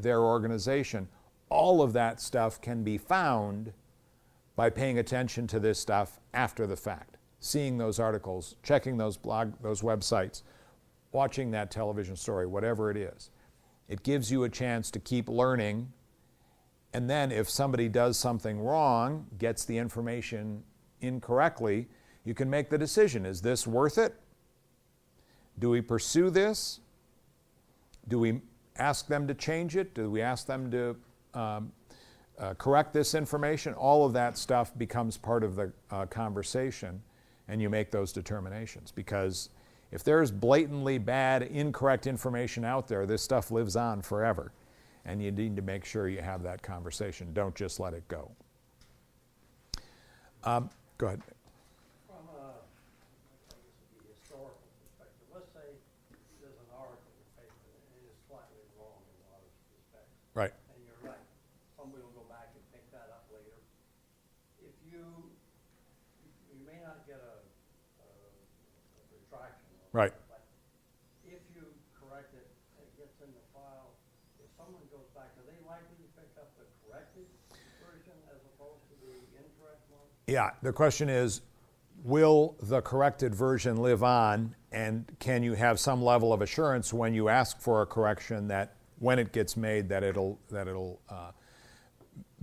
their organization. All of that stuff can be found by paying attention to this stuff after the fact, seeing those articles, checking those websites, watching that television story, whatever it is. It gives you a chance to keep learning, and then if somebody does something wrong, gets the information incorrectly, you can make the decision. Is this worth it? Do we pursue this? Do we ask them to change it? Do we ask them to correct this information? All of that stuff becomes part of the conversation, and you make those determinations. Because if there's blatantly bad, incorrect information out there, this stuff lives on forever. And you need to make sure you have that conversation. Don't just let it go. Go ahead. From a, I guess it'd be historical perspective, let's say there's an article in the paper and it is slightly wrong in a lot of respects. Right. And you're right. Somebody will go back and pick that up later. If you may not get a retraction. Right. But if you correct it, it gets in the file. If someone goes back, are they likely to pick up the corrected version as opposed to the incorrect one? Yeah, the question is, will the corrected version live on, and can you have some level of assurance when you ask for a correction that when it gets made that it'll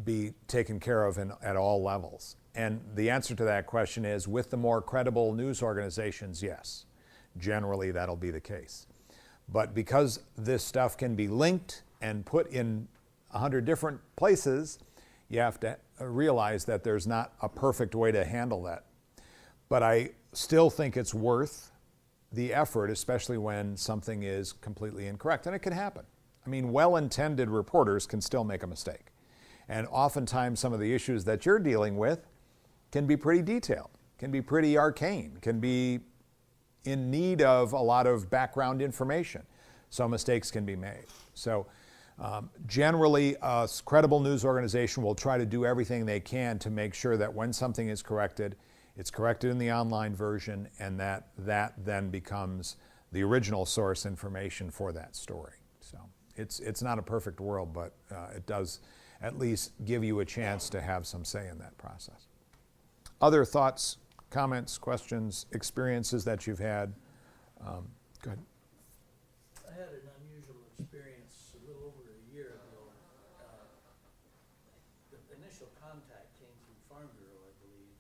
be taken care of at all levels? And the answer to that question is, with the more credible news organizations, yes. Generally, that'll be the case. But because this stuff can be linked and put in 100 different places, you have to realize that there's not a perfect way to handle that. But I still think it's worth the effort, especially when something is completely incorrect. And it can happen. I mean, well-intended reporters can still make a mistake. And oftentimes some of the issues that you're dealing with can be pretty detailed, can be pretty arcane, can be in need of a lot of background information. So mistakes can be made. So generally, a credible news organization will try to do everything they can to make sure that when something is corrected, it's corrected in the online version, and that then becomes the original source information for that story. So it's not a perfect world, but it does at least give you a chance to have some say in that process. Other thoughts, comments, questions, experiences that you've had? Go ahead. I had an unusual experience a little over a year ago. The initial contact came through Farm Bureau, I believe,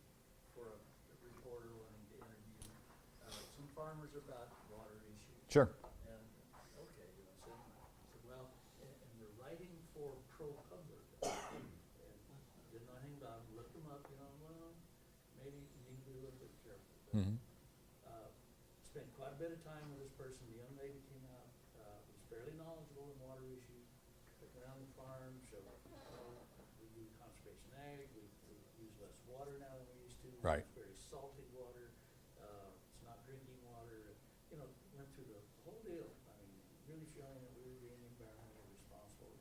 for a reporter wanting to interview some farmers about water issues. Sure. And okay, I said, well, and they're writing for ProPublica. And didn't know anything about them. Looked them up, well, maybe you need to be a little bit careful. Mm-hmm. Spent quite a bit of time with this person. The young lady came out, was fairly knowledgeable in water issues, took me around the farm, showed we do conservation ag, we use less water now than we used to. Right. It's very salty water, it's not drinking water, went through the whole deal. I mean, really showing that we were being environmentally responsible.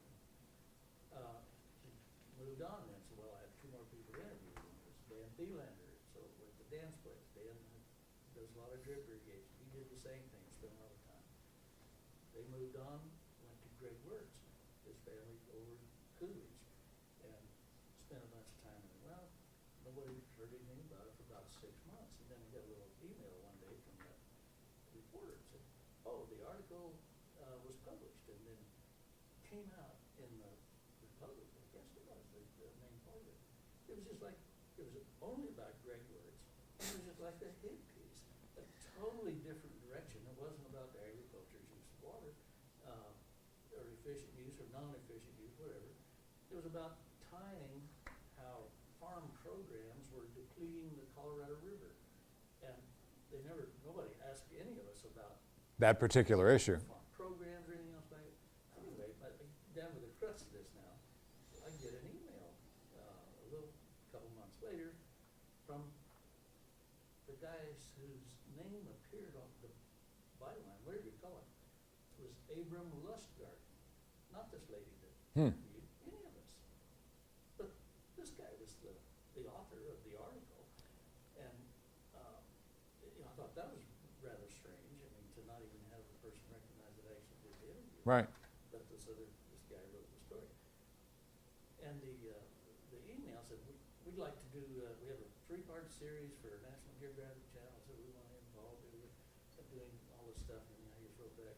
She moved on then, so well, I have two more people to interview. One was Dan Thielander, so with the Dan's place, Dan does a lot of drip irrigation. He did the same thing, spent a lot of time. They moved on, went to Greg Wirtz, his family over in Coolidge, and spent a bunch of time. And well, nobody heard anything about it for about 6 months. And then I got a little email one day from the reporter and said, oh, the article was published and then came out in the Republic. I guess it was the main part of it. It was just like, it was only about Greg Wirtz. It was just like a hit piece, a totally different direction. It wasn't about the agriculture's use of water, or efficient use or non-efficient use, whatever. It was about tying how farm programs were depleting the Colorado River. And nobody asked any of us about That particular issue. farm programs or anything else like it. Anyway, but down to the crux of this now, I get an email couple months later from the guys whose name appeared on the byline, whatever you call it. It was Abram Lustgarten, not this lady that interviewed any of us. But this guy was the author of the article, and I thought that was rather strange. I mean, to not even have the person recognize that I actually did the interview. Right. But this guy wrote the And the email said, we'd like to do, we have a 3-part series for National Geographic Channel, so we want to involve you with doing all this stuff, and I just wrote back,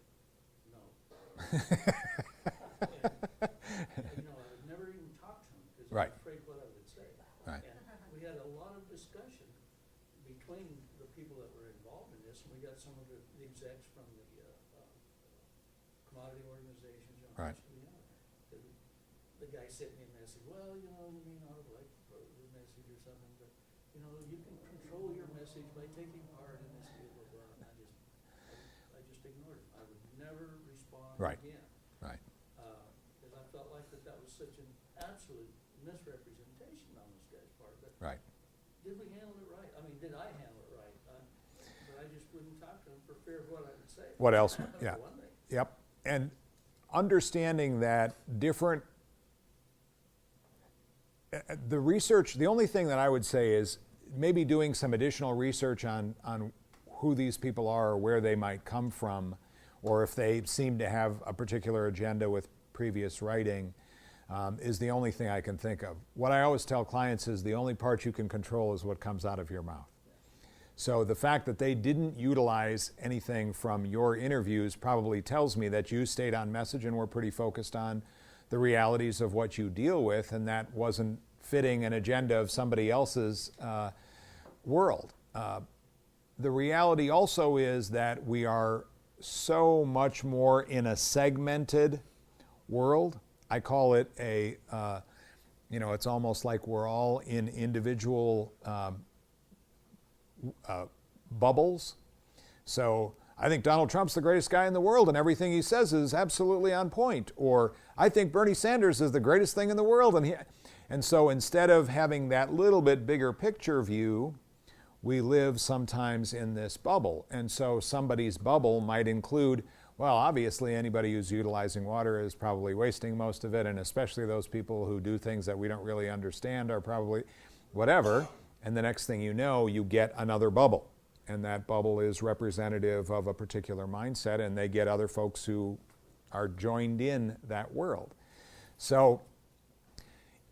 no. And, I've never even talked to him, because I Right. was afraid what I would say. Right. And we had a lot of discussion between the people that were involved in this, and we got some of the execs from the commodity organizations, Right. The guy sent me a message, well, you may not have liked the message or something, but, you can control your message by taking part in this, blah, blah, blah. And I just ignored him. I would never respond Right. again. Right. Because I felt like that was such an absolute misrepresentation on this guy's part. But Right. did we handle it right? I mean, did I handle it right? But I just wouldn't talk to him for fear of what I would say. What else? That was Yeah. one thing. Yep. And understanding that the research, the only thing that I would say is maybe doing some additional research on who these people are or where they might come from, or if they seem to have a particular agenda with previous writing, is the only thing I can think of. What I always tell clients is the only part you can control is what comes out of your mouth. So the fact that they didn't utilize anything from your interviews probably tells me that you stayed on message and were pretty focused on the realities of what you deal with, and that wasn't fitting an agenda of somebody else's world. The reality also is that we are so much more in a segmented world. I call it it's almost like we're all in individual bubbles. So I think Donald Trump's the greatest guy in the world and everything he says is absolutely on point. Or I think Bernie Sanders is the greatest thing in the world. And so instead of having that little bit bigger picture view, we live sometimes in this bubble. And so somebody's bubble might include, well, obviously anybody who's utilizing water is probably wasting most of it, and especially those people who do things that we don't really understand are probably whatever. And the next thing you know, you get another bubble. And that bubble is representative of a particular mindset, and they get other folks who are joined in that world. So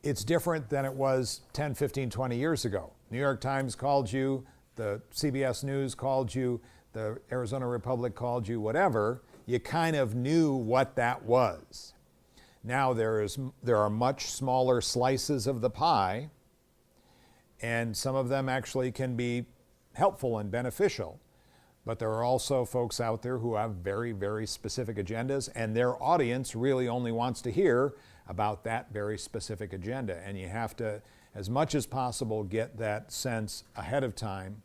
it's different than it was 10, 15, 20 years ago. New York Times called you, the CBS News called you, the Arizona Republic called you, whatever. You kind of knew what that was. Now there are much smaller slices of the pie, and some of them actually can be helpful and beneficial. But there are also folks out there who have very, very specific agendas, and their audience really only wants to hear about that very specific agenda. And you have to, as much as possible, get that sense ahead of time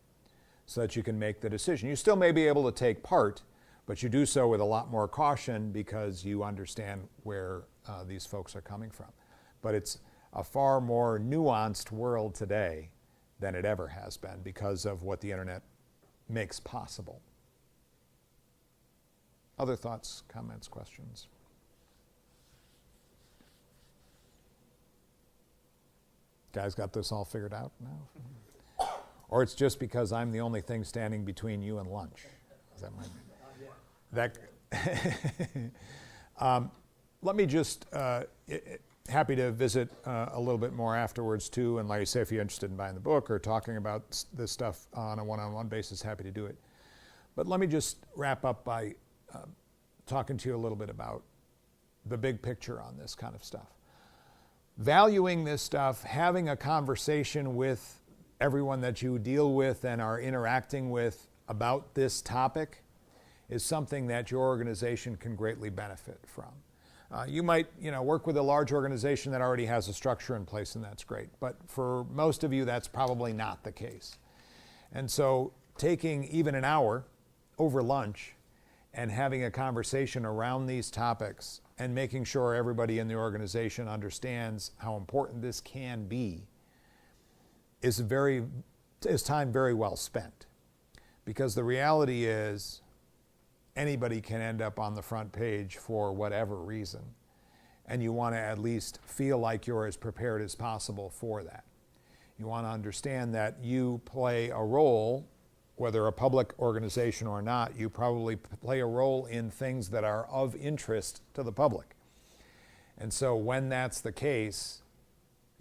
so that you can make the decision. You still may be able to take part, but you do so with a lot more caution because you understand where these folks are coming from. But it's a far more nuanced world today than it ever has been because of what the internet makes possible. Other thoughts, comments, questions? Guys got this all figured out now? Or it's just because I'm the only thing standing between you and lunch? Is that my... That, let me just, happy to visit a little bit more afterwards too, and like I say, if you're interested in buying the book or talking about this stuff on a one-on-one basis, happy to do it. But let me just wrap up by talking to you a little bit about the big picture on this kind of stuff. Valuing this stuff, having a conversation with everyone that you deal with and are interacting with about this topic is something that your organization can greatly benefit from. You might, work with a large organization that already has a structure in place, and that's great. But for most of you, that's probably not the case. And so taking even an hour over lunch and having a conversation around these topics and making sure everybody in the organization understands how important this can be is time very well spent. Because the reality is anybody can end up on the front page for whatever reason. And you want to at least feel like you're as prepared as possible for that. You want to understand that you play a role, whether a public organization or not, you probably play a role in things that are of interest to the public. And so when that's the case,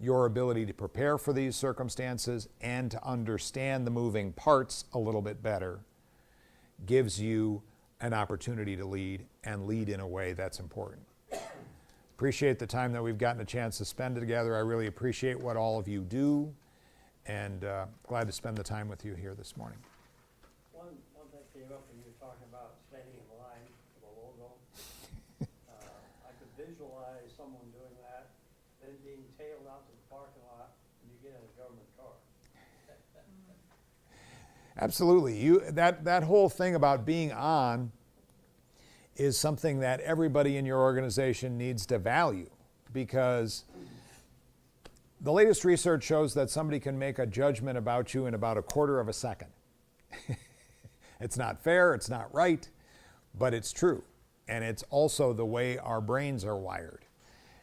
your ability to prepare for these circumstances and to understand the moving parts a little bit better gives you an opportunity to lead and lead in a way that's important. Appreciate the time that we've gotten a chance to spend together. I really appreciate what all of you do, and glad to spend the time with you here this morning. One thing came up when you were talking about standing in line for the logo. I could visualize someone doing that, then being tailed out to the parking lot, and you get in a government car. Absolutely. That whole thing about being on is something that everybody in your organization needs to value, because the latest research shows that somebody can make a judgment about you in about a quarter of a second. It's not fair, it's not right, but it's true. And it's also the way our brains are wired.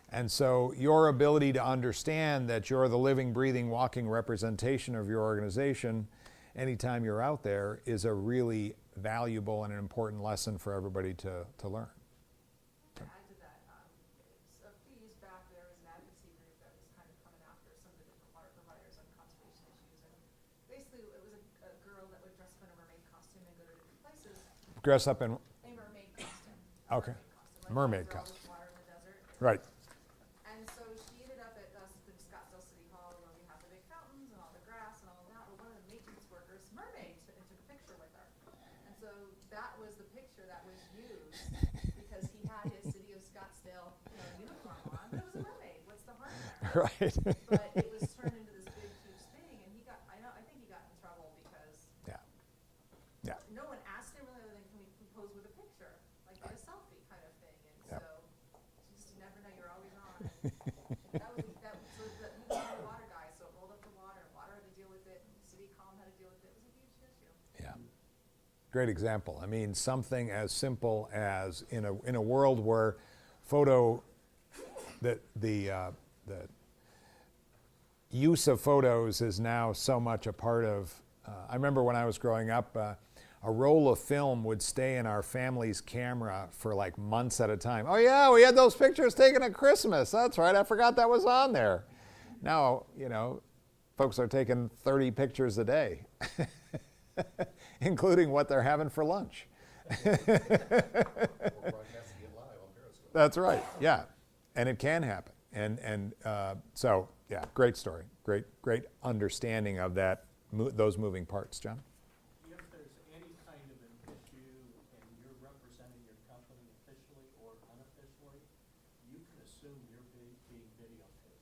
And so your ability to understand that you're the living, breathing, walking representation of your organization anytime you're out there is a really valuable and an important lesson for everybody to learn. To add to that, a few years back there was an advocacy group that was kind of coming after some of the different water providers on conservation issues, and basically it was a girl that would dress up in a mermaid costume and go to different places. Dress up in, A mermaid costume. Okay. Mermaid Mermaid costume. Like, there's all this water in the desert. right. And so she ended up at the Scottsdale City Hall, you know, we have the big fountains and all the grass and all of that. Well, one of the maintenance workers, mermaid, and took a picture with her. And so that was the picture that was used because he had his City of Scottsdale, uniform on, but it was a mermaid. What's the harm there? Right. But it was turned into this big, huge thing, and I think he got in trouble because Yeah. Yeah. no one asked him really other than, can we pose with a picture, like get a selfie kind of thing, and Yep. so you never know, you're always on. And that was so that he was a water guy, so it rolled up the water, and water had to deal with it, and City Calm had to deal with it. It was a huge issue. Yeah. Great example. I mean, something as simple as in a world where the use of photos is now so much a part of. I remember when I was growing up, a roll of film would stay in our family's camera for like months at a time. Oh yeah, we had those pictures taken at Christmas. That's right. I forgot that was on there. Now, folks are taking 30 pictures a day, including what they're having for lunch. That's right. Yeah, and it can happen. And so yeah, great story. Great understanding of that. Those moving parts, John. If there's any kind of an issue and you're representing your company officially or unofficially, you can assume you're being videotaped.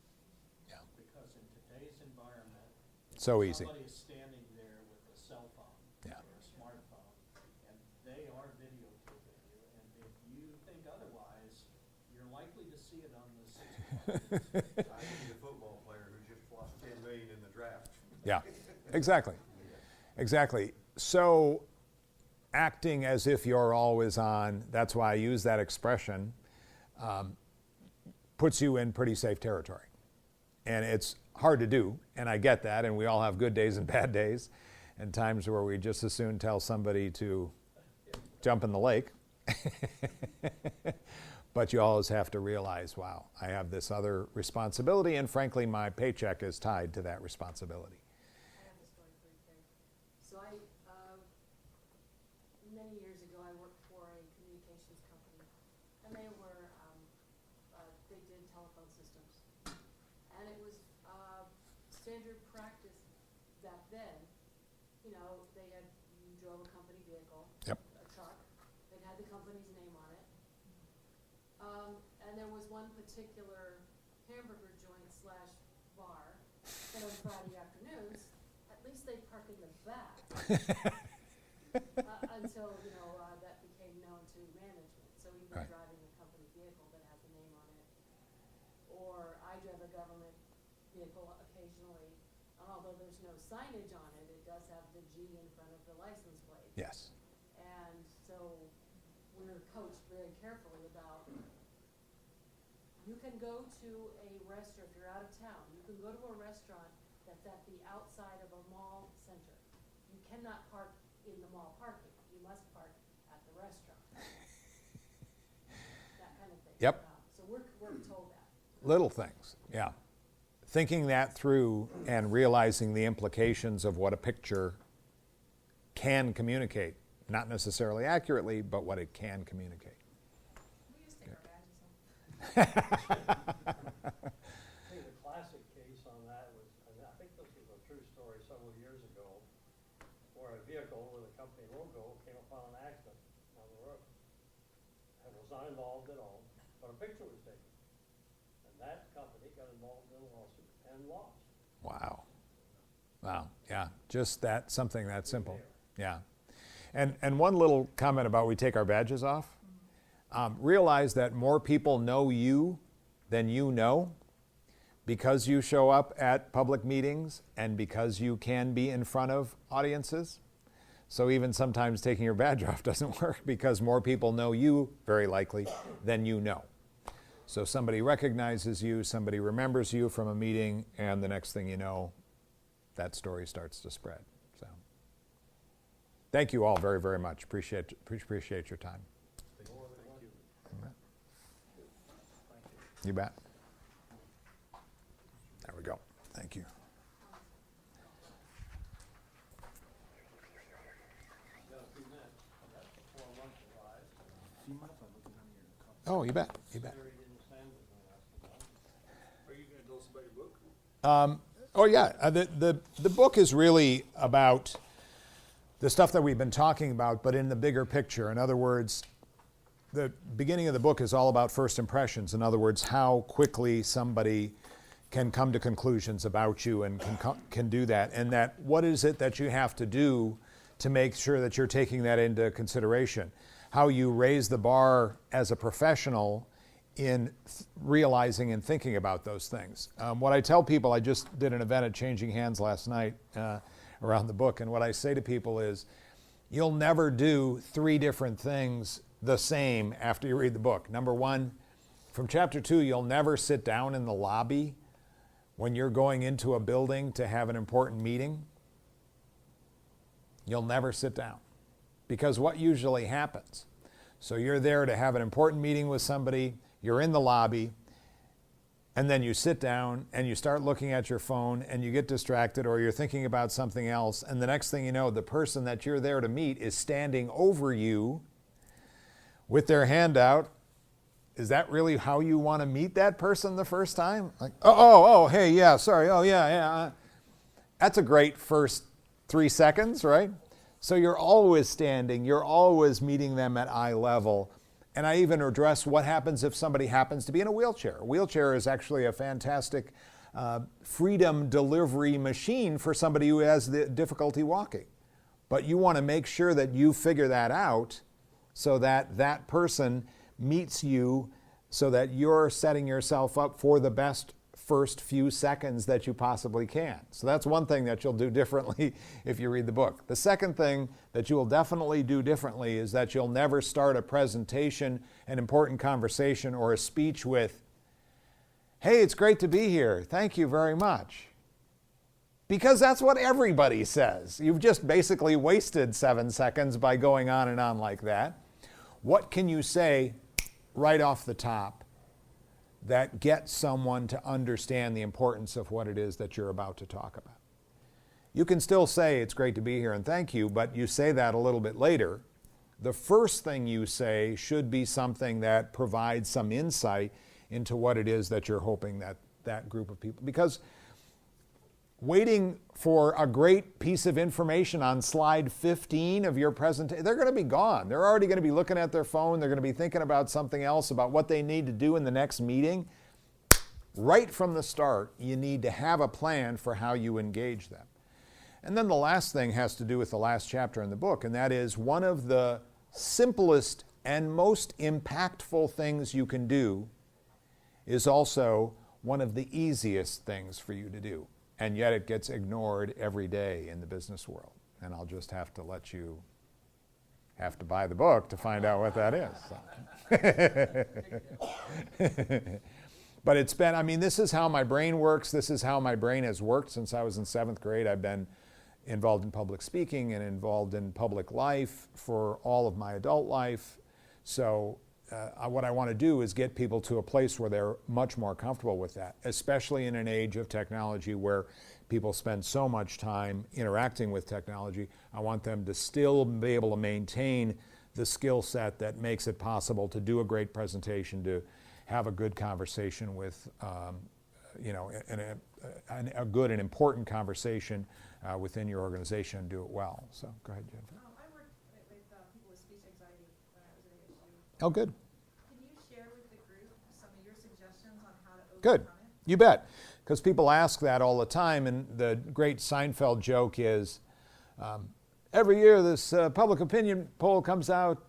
Yeah. Because in today's environment, So easy. somebody is standing there with a cell phone Yeah. or a smartphone, and they are videotaping you, and if you think otherwise, you're likely to see it on the 60. I need a football player who just lost 10 million in the draft. Yeah, exactly. So acting as if you're always on, that's why I use that expression, puts you in pretty safe territory. And it's hard to do, and I get that, and we all have good days and bad days, and times where we just as soon tell somebody to jump in the lake. But you always have to realize, wow, I have this other responsibility, and frankly, my paycheck is tied to that responsibility. I have a story for you, Craig. So many years ago, I worked for a communications company, and they did telephone systems. And it was standard practice back then, you drove a company vehicle. Yep. A truck, that had the company's name on it. And there was one particular hamburger joint / bar that on Friday afternoons, at least they park in the back. Until, that became known to management. So even Right. driving a company vehicle that has a name on it, or I drive a government vehicle occasionally, and although there's no signage on it, it does have the G in front of the license plate. Yes. And so we're coached very carefully about, you can go to a restaurant, if you're out of town, you can go to a restaurant that's at the outside of a mall center. You cannot park in the mall parking, you must park at the restaurant. That kind of thing. Yep. So we're told that. Little things, yeah. thinking that through and realizing the implications of what a picture can communicate, not necessarily accurately, but what it can communicate. We just take our badges off. I think the classic case on that was, and I think this was a true story several years ago, where a vehicle with a company logo came upon an accident on the road. And was not involved at all, but a picture was taken. And that company got involved in a lawsuit and lost. Wow. Wow. Yeah. Just that, something that simple. Yeah. And one little comment about we take our badges off. Realize that more people know you than you know because you show up at public meetings and because you can be in front of audiences. So even sometimes taking your badge off doesn't work because more people know you, very likely, than you know. So somebody recognizes you, somebody remembers you from a meeting, and the next thing you know, that story starts to spread. So, thank you all very, very much. Appreciate your time. You bet. There we go. Thank you. Oh, you bet. You bet. Are you gonna tell us about your book? Oh yeah, the book is really about the stuff that we've been talking about, but in the bigger picture. In other words, the beginning of the book is all about first impressions. In other words, how quickly somebody can come to conclusions about you and can do that, and that what is it that you have to do to make sure that you're taking that into consideration. How you raise the bar as a professional in realizing and thinking about those things. What I tell people, I just did an event at Changing Hands last night around the book, and what I say to people is, you'll never do 3 different things the same after you read the book. Number 1, from chapter 2, you'll never sit down in the lobby when you're going into a building to have an important meeting. You'll never sit down. Because what usually happens? So you're there to have an important meeting with somebody, you're in the lobby, and then you sit down and you start looking at your phone and you get distracted or you're thinking about something else, and the next thing you know, the person that you're there to meet is standing over you with their hand out. Is that really how you want to meet that person the first time? Like, hey, yeah, sorry, yeah. That's a great first 3 seconds, right? So you're always standing, you're always meeting them at eye level. And I even address what happens if somebody happens to be in a wheelchair. A wheelchair is actually a fantastic freedom delivery machine for somebody who has the difficulty walking. But you want to make sure that you figure that out so that that person meets you, so that you're setting yourself up for the best first few seconds that you possibly can. So that's one thing that you'll do differently if you read the book. The second thing that you will definitely do differently is that you'll never start a presentation, an important conversation, or a speech with, "Hey, it's great to be here. Thank you very much." Because that's what everybody says. You've just basically wasted 7 seconds by going on and on like that. What can you say right off the top that gets someone to understand the importance of what it is that you're about to talk about? You can still say, "It's great to be here and thank you," but you say that a little bit later. The first thing you say should be something that provides some insight into what it is that you're hoping that that group of people, because waiting for a great piece of information on slide 15 of your presentation, they're going to be gone. They're already going to be looking at their phone. They're going to be thinking about something else, about what they need to do in the next meeting. Right from the start, you need to have a plan for how you engage them. And then the last thing has to do with the last chapter in the book, and that is one of the simplest and most impactful things you can do is also one of the easiest things for you to do. And yet it gets ignored every day in the business world. And I'll just have to let you have to buy the book to find out what that is. But it's been, I mean, this is how my brain works. This is how my brain has worked since I was in 7th grade. I've been involved in public speaking and involved in public life for all of my adult life. So what I want to do is get people to a place where they're much more comfortable with that, especially in an age of technology where people spend so much time interacting with technology. I want them to still be able to maintain the skill set that makes it possible to do a great presentation, to have a good conversation with, a good and important conversation within your organization and do it well. So go ahead, Jennifer. I worked with people with speech anxiety when I was at ASU. Oh, good. Can you share with the group some of your suggestions on how to Good. overcome it? You bet. Because people ask that all the time, and the great Seinfeld joke is, every year this public opinion poll comes out,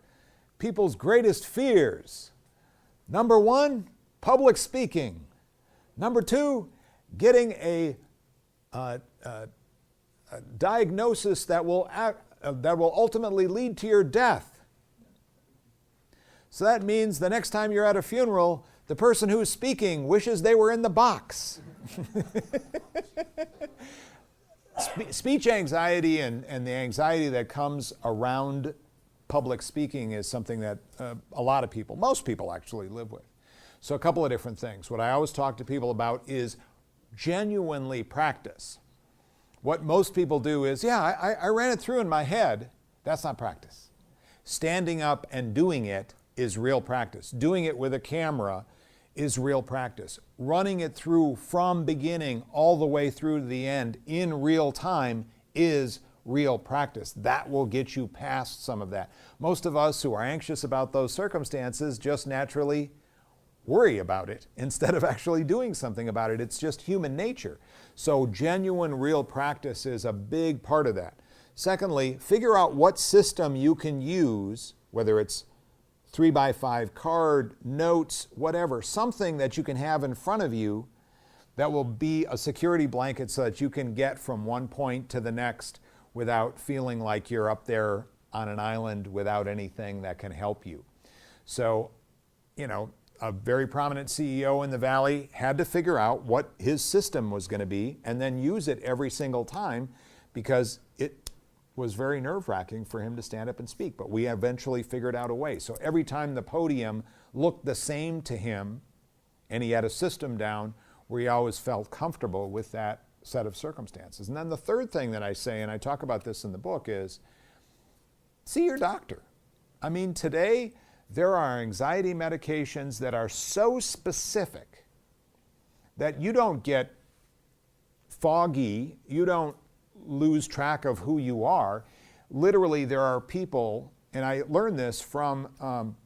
people's greatest fears. Number 1, public speaking. Number 2, getting a diagnosis that will ultimately lead to your death. So that means the next time you're at a funeral, the person who's speaking wishes they were in the box. Speech anxiety and the anxiety that comes around public speaking is something that a lot of people, most people actually live with. So a couple of different things. What I always talk to people about is genuinely practice. What most people do is, I ran it through in my head. That's not practice. Standing up and doing it is real practice. Doing it with a camera is real practice. Running it through from beginning all the way through to the end in real time is real practice. That will get you past some of that. Most of us who are anxious about those circumstances just naturally worry about it instead of actually doing something about it. It's just human nature. So genuine, real practice is a big part of that. Secondly, figure out what system you can use, whether it's 3x5 card, notes, whatever, something that you can have in front of you that will be a security blanket so that you can get from one point to the next without feeling like you're up there on an island without anything that can help you. So, a very prominent CEO in the Valley had to figure out what his system was going to be and then use it every single time, because it was very nerve-wracking for him to stand up and speak. But we eventually figured out a way. So every time the podium looked the same to him and he had a system down where he always felt comfortable with that set of circumstances. And then the third thing that I say, and I talk about this in the book, is see your doctor. I mean, today, there are anxiety medications that are so specific that you don't get foggy, you don't lose track of who you are. Literally, there are people, and I learned this from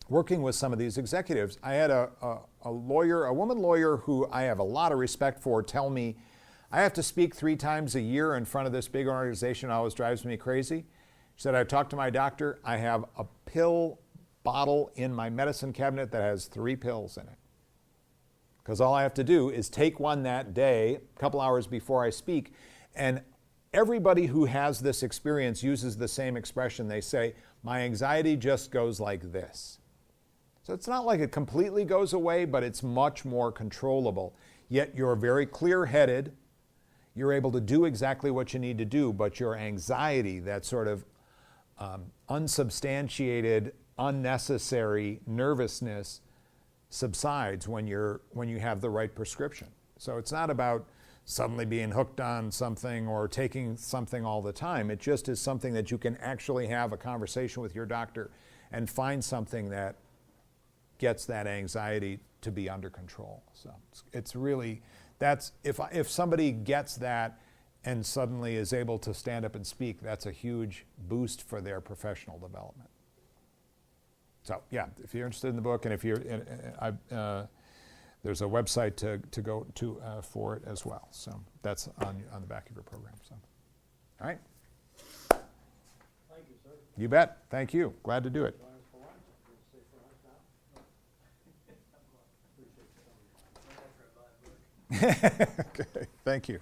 working with some of these executives. I had a lawyer, a woman lawyer who I have a lot of respect for, tell me, I have to speak 3 times a year in front of this big organization. It always drives me crazy. She said, I talked to my doctor. I have a pill bottle in my medicine cabinet that has 3 pills in it. Because all I have to do is take one that day, a couple hours before I speak, and everybody who has this experience uses the same expression. They say, my anxiety just goes like this. So it's not like it completely goes away, but it's much more controllable. Yet you're very clear-headed. You're able to do exactly what you need to do, but your anxiety, that sort of unsubstantiated, unnecessary nervousness subsides when you have the right prescription. So it's not about suddenly being hooked on something or taking something all the time. It just is something that you can actually have a conversation with your doctor and find something that gets that anxiety to be under control. So it's really, that's, if somebody gets that and suddenly is able to stand up and speak, that's a huge boost for their professional development. So yeah, if you're interested in the book, and if you're, there's a website to go to for it as well. So that's on the back of your program. So, all right. Thank you, sir. You bet. Thank you. Glad to do it. Join us for lunch. You want to stay for lunch now? Appreciate you coming. Okay. Thank you.